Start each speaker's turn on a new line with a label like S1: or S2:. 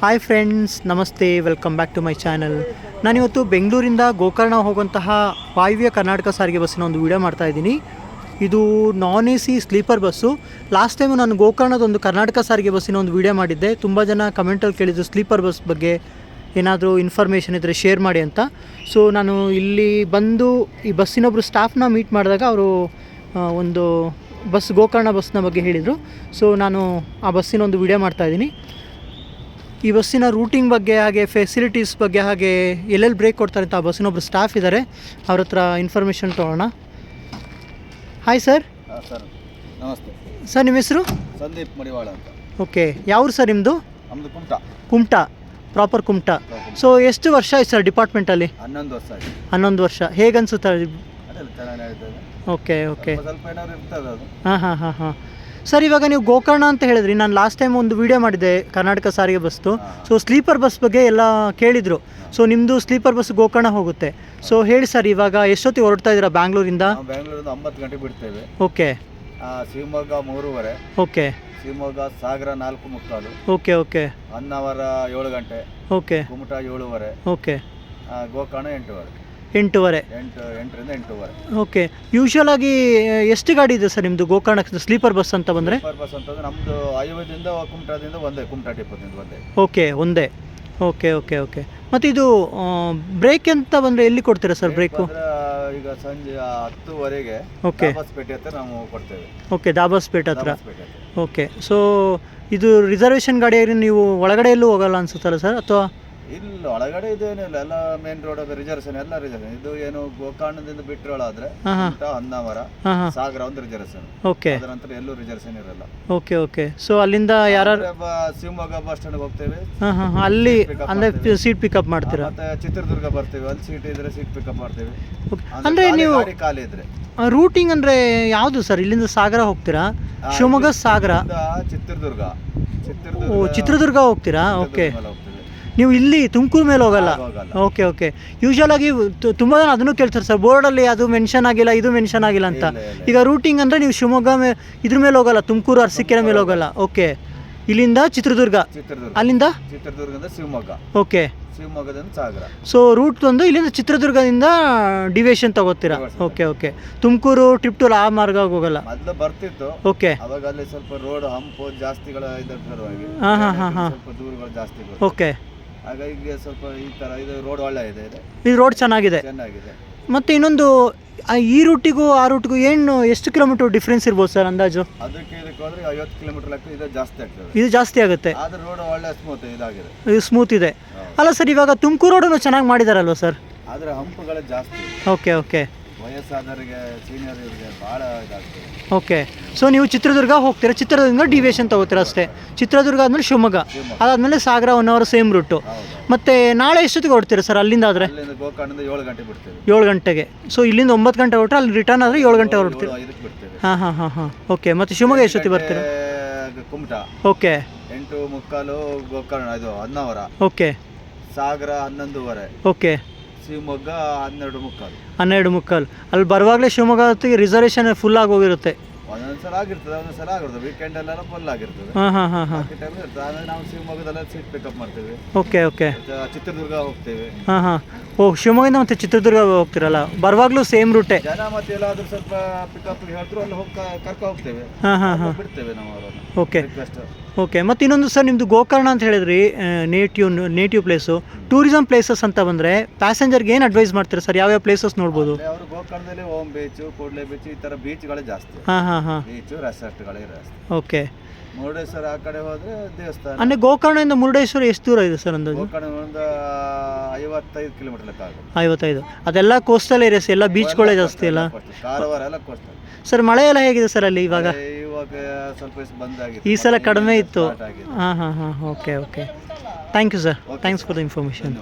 S1: Hi friends, ನಮಸ್ತೆ. Welcome back to my channel. ನಾನಿವತ್ತು ಬೆಂಗಳೂರಿಂದ ಗೋಕರ್ಣ ಹೋಗುವಂತಹ ವಾಯುವ್ಯ ಕರ್ನಾಟಕ ಸಾರಿಗೆ ಬಸ್ಸಿನ ಒಂದು ವಿಡಿಯೋ ಮಾಡ್ತಾಯಿದ್ದೀನಿ. ಇದು non A C sleeper bus. Last time ನಾನು ಗೋಕರ್ಣದೊಂದು ಕರ್ನಾಟಕ ಸಾರಿಗೆ ಬಸ್ಸಿನ ಒಂದು ವಿಡಿಯೋ ಮಾಡಿದ್ದೆ. ತುಂಬ ಜನ ಕಮೆಂಟಲ್ಲಿ ಕೇಳಿದ್ರು ಸ್ಲೀಪರ್ ಬಸ್ ಬಗ್ಗೆ ಏನಾದರೂ ಇನ್ಫಾರ್ಮೇಷನ್ ಇದ್ದರೆ ಶೇರ್ ಮಾಡಿ ಅಂತ. ಸೊ ನಾನು ಇಲ್ಲಿ ಬಂದು ಈ ಬಸ್ಸಿನೊಬ್ಬರು ಸ್ಟಾಫ್ನ ಮೀಟ್ ಮಾಡಿದಾಗ ಅವರು ಒಂದು ಗೋಕರ್ಣ ಬಸ್ನ ಬಗ್ಗೆ ಹೇಳಿದರು. ಸೊ ನಾನು ಆ ಬಸ್ಸಿನ ಒಂದು ವಿಡಿಯೋ ಮಾಡ್ತಾಯಿದ್ದೀನಿ. ಈ ಬಸ್ಸಿನ ರೂಟಿಂಗ್ ಬಗ್ಗೆ, ಹಾಗೆ ಫೆಸಿಲಿಟೀಸ್ ಬಗ್ಗೆ, ಹಾಗೆ ಎಲ್ಲೆಲ್ಲಿ ಬ್ರೇಕ್ ಕೊಡ್ತಾರೆ ಅಂತ ಆ ಬಸ್ಸಿನೊಬ್ಬರು ಸ್ಟಾಫ್ ಇದ್ದಾರೆ. ಅವ್ರ ಹತ್ರ ಇನ್ಫಾರ್ಮೇಷನ್ ತೊಗೊಳ್ಳೋಣ. Hi sir.
S2: ಸರ್ ನಮಸ್ತೆ
S1: ಸರ್, ನಿಮ್ಮ ಹೆಸರು?
S2: ಸಂದೀಪ್ ಮಡಿವಾಳ ಅಂತ.
S1: ಓಕೆ, ಯಾವ್ರು ಸರ್ ನಿಮ್ಮದು?
S2: ನಮ್ಮದು
S1: ಕುಮಟಾ, ಪ್ರಾಪರ್ ಕುಮಟಾ. ಸೊ ಎಷ್ಟು ವರ್ಷ ಆಯ್ತು ಸರ್ ಡಿಪಾರ್ಟ್ಮೆಂಟಲ್ಲಿ?
S2: 11 ವರ್ಷ ಆಯ್ತು.
S1: 11 ವರ್ಷ. ಹೇಗನ್ಸುತ್ತೆ? ಓಕೆ ಓಕೆ,
S2: ಸ್ವಲ್ಪ ಏನಾದ್ರು ಇರ್ತದೆ ಅದು.
S1: ಹಾಂ. ಸರ್, ಇವಾಗ ನೀವು ಗೋಕರ್ಣ ಅಂತ ಹೇಳಿದ್ರಿ. ನಾನು ಲಾಸ್ಟ್ ಟೈಮ್ ಒಂದು ವಿಡಿಯೋ ಮಾಡಿದ್ದೆ ಕರ್ನಾಟಕ ಸಾರಿಗೆ ಬಸ್ದು. ಸೊ ಸ್ಲೀಪರ್ ಬಸ್ ಬಗ್ಗೆ ಎಲ್ಲ ಕೇಳಿದರು. ಸೊ ನಿಮ್ಮದು ಸ್ಲೀಪರ್ ಬಸ್ ಗೋಕರ್ಣ ಹೋಗುತ್ತೆ. ಸೊ ಹೇಳಿ ಸರ್, ಇವಾಗ ಎಷ್ಟೊತ್ತಿಗೆ ಹೊರಡ್ತಾ ಇದ್ದೀರಾ ಬ್ಯಾಂಗ್ಳೂರಿಂದ?
S2: ಬೆಂಗಳೂರಿಂದ 9 ಗಂಟೆಗೆ ಬಿಡ್ತೇವೆ.
S1: Okay.
S2: Shivamogga 3:30.
S1: Okay.
S2: Shivamogga Sagara 4:45.
S1: Okay okay.
S2: Honnavar 7 ಗಂಟೆ.
S1: ಓಕೆ.
S2: ಕುಮಟಾ 7:30.
S1: ಓಕೆ.
S2: ಗೋಕರ್ಣ 8:30.
S1: 8:30.
S2: 8ರಿಂದ 8:30.
S1: ಓಕೆ. ಯೂಶ್ವಲ್ ಆಗಿ ಎಷ್ಟು ಗಾಡಿ ಇದೆ ಸರ್ ನಿಮ್ಮದು ಗೋಕರ್ಣಕ್ಕೆ ಸ್ಲೀಪರ್ ಬಸ್ ಅಂತ ಬಂದರೆ?
S2: ಸ್ಲೀಪರ್ ಬಸ್ ಅಂತಂದ್ರೆ ನಮ್ಮದು ಐವದಿಂದ ಕುಮಟಾದಿಂದ ಒಂದೇ, ಕುಮಟಾ ಡಿಪೋದಿಂದ ಒಂದೇ.
S1: ಓಕೆ, ಒಂದೇ. Okay okay okay. ಮತ್ತು ಇದು ಬ್ರೇಕ್ ಅಂತ ಬಂದರೆ ಎಲ್ಲಿ ಕೊಡ್ತೀರಾ ಸರ್ ಬ್ರೇಕು?
S2: ಈಗ ಸಂಜೆ 10:00ವರೆಗೆ
S1: ಓಕೆ.
S2: ದಾಬಸ್ಪೇಟೆ ಹತ್ರ ನಾವು ಕೊಡ್ತೇವೆ.
S1: ಓಕೆ, ದಾಬಸ್ಪೇಟೆ ಹತ್ರ. ಓಕೆ. ಸೊ ಇದು ರಿಸರ್ವೇಷನ್ ಗಾಡಿಯಾಗಿ ನೀವು ಒಳಗಡೆ ಎಲ್ಲೂ ಹೋಗಲ್ಲ ಅನ್ಸುತ್ತಲ್ಲ ಸರ್, ಅಥವಾ?
S2: ಇಲ್ಲ, ಒಳಗಡೆ ಇದೇನಿಲ್ಲ, ಎಲ್ಲ ಮೇನ್ ರೋಡ್ ರಿಸರ್ವೇಷನ್, ಎಲ್ಲ ರಿಸರ್ವೇಷನ್. ಇದು ಏನು ಗೋಕರ್ಣದಿಂದ ಬಿಟ್ಟರೊಳಾದ್ರೆ ಹೊನ್ನಾವರ ಸಾಗರ ಒಂದು ರಿಸರ್ವೇಷನ್.
S1: ಓಕೆ.
S2: ಅದರ ನಂತರ ಎಲ್ಲೂ ರಿಸರ್ವೇಷನ್ ಇರಲ್ಲ.
S1: Okay okay. ಸೊ ಅಲ್ಲಿಂದ ಯಾರು
S2: ಶಿವಮೊಗ್ಗ ಬಸ್ ಸ್ಟ್ಯಾಂಡ್ ಹೋಗ್ತೇವೆ.
S1: ಅಲ್ಲಿ ಅಂದರೆ ಸೀಟ್ ಪಿಕಪ್ ಮಾಡ್ತೀರಾ?
S2: ಮತ್ತೆ ಚಿತ್ರದುರ್ಗ ಬರ್ತೇವೆ, ಅಲ್ಲಿ ಸೀಟ್ ಇದ್ರೆ ಸೀಟ್ ಪಿಕಪ್ ಮಾಡ್ತೇವೆ.
S1: ಅಂದರೆ ನೀವು
S2: ಖಾಲಿ ಇದ್ರೆ
S1: ರೂಟಿಂಗ್ ಅಂದರೆ ಯಾವುದು ಸರ್? ಇಲ್ಲಿಂದ ಸಾಗರ ಹೋಗ್ತೀರಾ? ಶಿವಮೊಗ್ಗ ಸಾಗರ,
S2: ಚಿತ್ರದುರ್ಗ.
S1: ಚಿತ್ರದುರ್ಗ ಹೋಗ್ತೀರಾ? ಓಕೆ. ನೀವು ಇಲ್ಲಿ ತುಮಕೂರು ಮೇಲೆ ಹೋಗಲ್ಲ? Okay okay. ಯೂಶ್ವಲ್ ಆಗಿ ತುಂಬ ಜನ ಅದನ್ನು ಕೇಳ್ತಾರೆ ಸರ್, ಬೋರ್ಡಲ್ಲಿ ಅದು ಮೆನ್ಷನ್ ಆಗಿಲ್ಲ, ಇದು ಮೆನ್ಷನ್ ಆಗಿಲ್ಲ ಅಂತ. ಈಗ ರೂಟಿಂಗ್ ಅಂದರೆ ನೀವು ಶಿವಮೊಗ್ಗ ಇದ್ರ ಮೇಲೆ ಹೋಗಲ್ಲ, ತುಮಕೂರು ಅರಸೀಕೆರೆ ಮೇಲೆ ಹೋಗಲ್ಲ. ಓಕೆ. ಇಲ್ಲಿಂದ ಚಿತ್ರದುರ್ಗ, ಅಲ್ಲಿಂದ
S2: ಚಿತ್ರದುರ್ಗದಿಂದ ಶಿವಮೊಗ್ಗ.
S1: ಓಕೆ.
S2: ಶಿವಮೊಗ್ಗದಿಂದ ಸಾಗರ.
S1: ಸೊ ರೂಟ್ ಒಂದು ಇಲ್ಲಿಂದ ಚಿತ್ರದುರ್ಗದಿಂದ ಡಿವಿಯೇಷನ್ ತಗೋತೀರಾ? Okay okay. Tumakuru trip to ಆ ಮಾರ್ಗ ಹೋಗಲ್ಲ?
S2: ಮೊದಲು ಬರ್ತಿತ್ತು.
S1: ಓಕೆ.
S2: ಅವಾಗ ಅಲ್ಲಿ ಸ್ವಲ್ಪ ರೋಡ್ ಹಂಪು ಜಾಸ್ತಿಗಳ ಇದರ ಸಲುವಾಗಿ ಸ್ವಲ್ಪ ದೂರಗಳು ಜಾಸ್ತಿ.
S1: ಓಕೆ.
S2: ಹಾಗಾಗಿ ಸ್ವಲ್ಪ ಈ ಥರ ಇದು ರೋಡ್ ಒಳ್ಳೆ ಇದೆ.
S1: ಇದು ರೋಡ್ ಚೆನ್ನಾಗಿದೆ. ಮತ್ತು ಇನ್ನೊಂದು, ಈ ರೂಟಿಗೂ ಆ ರೂಟಿಗೂ ಎಷ್ಟು ಕಿಲೋಮೀಟರ್ ಡಿಫ್ರೆನ್ಸ್ ಇರ್ಬೋದು ಸರ್ ಅಂದಾಜು?
S2: ಅದಕ್ಕೆ ಇದಕ್ಕೆ ಹೋದ್ರೆ 50 ಕಿಲೋಮೀಟರ್ ಲೆಕ್ಕ ಇದು ಜಾಸ್ತಿ ಆಗ್ತದೆ.
S1: ಇದು ಜಾಸ್ತಿ ಆಗುತ್ತೆ.
S2: ಆದ್ರೆ ರೋಡ್ ಒಳ್ಳೆ ಸ್ಮೂತ್ ಇದಾಗಿದೆ.
S1: ಇದು ಸ್ಮೂತ್ ಇದೆ. ಅಲ್ಲ ಸರ್, ಇವಾಗ ತುಮಕೂರು ರೋಡನ್ನು ಚೆನ್ನಾಗಿ ಮಾಡಿದಾರಲ್ವ ಸರ್?
S2: ಆದರೆ ಹಂಪುಗಳೇ ಜಾಸ್ತಿ.
S1: Okay okay.
S2: ವಯಸ್ಸಾದವರಿಗೆ, ಸೀನಿಯರ್ಗೆ ಭಾಳ ಇದಾಗ್ತದೆ.
S1: ಓಕೆ. ಸೊ ನೀವು ಚಿತ್ರದುರ್ಗ ಹೋಗ್ತೀರಾ, ಚಿತ್ರದುರ್ಗದಿಂದ ಡಿವಿಯೇಷನ್ ತಗೋತೀರಾ ಅಷ್ಟೇ. ಚಿತ್ರದುರ್ಗ ಆದಮೇಲೆ ಶಿವಮೊಗ್ಗ, ಅದಾದಮೇಲೆ ಸಾಗರ 1 ಅವರ್ ಸೇಮ್ ರೂಟು. ಮತ್ತು ನಾಳೆ ಎಷ್ಟೊತ್ತಿಗೆ ಹೊರಡ್ತೀರಾ ಸರ್ ಅಲ್ಲಿಂದ? ಆದರೆ
S2: ಗೋಕರ್ಣದಿಂದ 7 ಗಂಟೆ ಬಿಡ್ತೇವೆ.
S1: 7 ಗಂಟೆಗೆ. ಸೊ ಇಲ್ಲಿಂದ 9 ಗಂಟೆ ಹೊರಟ್ರೆ ಅಲ್ಲಿ ರಿಟರ್ನ್ ಆದರೆ 7 ಗಂಟೆ ಹೊರಡ್ತೀರಾ? ಹಾಂ. ಓಕೆ. ಮತ್ತು ಶಿವಮೊಗ್ಗ ಎಷ್ಟೊತ್ತಿಗೆ ಬರ್ತೀರಾ?
S2: ಕುಮಟಾ.
S1: ಓಕೆ.
S2: 8:45 ಗೋಕರ್ಣ, ಇದು ಹೊನ್ನಾವರ.
S1: ಓಕೆ.
S2: ಸಾಗರ 11:30.
S1: ಓಕೆ.
S2: ಶಿವಮೊಗ್ಗ 12:45.
S1: 12:45. ಅಲ್ಲಿ ಬರುವಾಗಲೇ ಶಿವಮೊಗ್ಗ ಹೊತ್ತಿಗೆ ರಿಸರ್ವೇಷನ್ ಫುಲ್ ಆಗಿ ಹೋಗಿರುತ್ತೆ.
S2: ಒಂದೊಂದ್ಸಲ ಆಗಿರ್ತದೆ, ಒಂದೊಂದ್ಸಲ ಆಗಿರ್ತದೆ. ವೀಕೆಂಡ್ ಎಲ್ಲ ಫುಲ್ ಆಗಿರ್ತದೆ.
S1: ಹಾಂ.
S2: ಟೈಮ್ ಇರ್ತದೆ. ಆಮೇಲೆ ನಾವು ಶಿವಮೊಗ್ಗದಲ್ಲ ಸೀಟ್ ಪಿಕಪ್ ಮಾಡ್ತೇವೆ.
S1: Okay okay.
S2: ಚಿತ್ರದುರ್ಗ ಹೋಗ್ತೇವೆ.
S1: ಹಾಂ. ಓ, ಶಿವಮೊಗ್ಗದಿಂದ ಮತ್ತೆ ಚಿತ್ರದುರ್ಗ ಹೋಗ್ತಿರಲ್ಲ? ಬರುವಾಗಲೂ ಸೇಮ್ ರೂಟೇ?
S2: ಜನ ಮತ್ತೆ ಎಲ್ಲಾದ್ರೂ ಸ್ವಲ್ಪ ಪಿಕಪ್ ಹೇಳಿದ್ರು ಅಲ್ಲಿ ಹೋಗಿ ಕರ್ಕೊ ಹೋಗ್ತೇವೆ.
S1: ಹಾಂ.
S2: ಬಿಡ್ತೇವೆ ನಾವು ಅವರನ್ನು.
S1: Okay okay. ಮತ್ತು ಇನ್ನೊಂದು ಸರ್, ನಿಮ್ಮದು ಗೋಕರ್ಣ ಅಂತ ಹೇಳಿದ್ರಿ, ನೇಟಿವ್ ಪ್ಲೇಸು. ಟೂರಿಸಮ್ ಪ್ಲೇಸಸ್ ಅಂತ ಬಂದರೆ ಪ್ಯಾಸೆಂಜರ್ಗೆ ಏನು ಅಡ್ವೈಸ್ ಮಾಡ್ತೀರಾ ಸರ್? ಯಾವ್ಯಾವ ಪ್ಲೇಸಸ್ ನೋಡ್ಬೋದು?
S2: ಅವರು ಗೋಕರ್ಣದಲ್ಲಿ ಓಮ್ ಬೀಚು, ಕೂಡ್ಲೆ ಬೀಚ್, ಈ ಥರ ಬೀಚ್ಗಳೇ ಜಾಸ್ತಿ.
S1: ಹಾಂ.
S2: ಬೀಚು, ರೆಸಾರ್ಟ್ಗಳೇ ಜಾಸ್ತಿ.
S1: ಓಕೆ.
S2: ಮುರುಡೇಶ್ವರ ಆ ಕಡೆ ಹೋದರೆ ದೇವಸ್ಥಾನ.
S1: ಅಂದರೆ ಗೋಕರ್ಣದಿಂದ ಮುರುಡೇಶ್ವರ ಎಷ್ಟು ದೂರ ಇದೆ ಸರ್ ಅಂದಾಜು?
S2: ಗೋಕರ್ಣ ಒಂದು 55 ಕಿಲೋಮೀಟರ್ ಲೆಕ್ಕ ಆಗುತ್ತೆ.
S1: 55. ಅದೆಲ್ಲ ಕೋಸ್ಟಲ್ ಏರಿಯಾಸ್, ಎಲ್ಲ ಬೀಚ್ಗಳೇ ಜಾಸ್ತಿ ಅಲ್ಲ?
S2: ಕಾರವಾರ ಎಲ್ಲ ಕೋಸ್ಟಲ್.
S1: ಸರ್ ಮಳೆ ಎಲ್ಲ ಹೇಗಿದೆ ಸರ್ ಅಲ್ಲಿ ಇವಾಗ?
S2: ಸ್ವಲ್ಪ ಬಂದಾಗಿದೆ,
S1: ಈ ಸಲ ಕಡಿಮೆ ಇತ್ತು. ಹಾಂ. Okay okay. Thank you sir. Thanks for the information.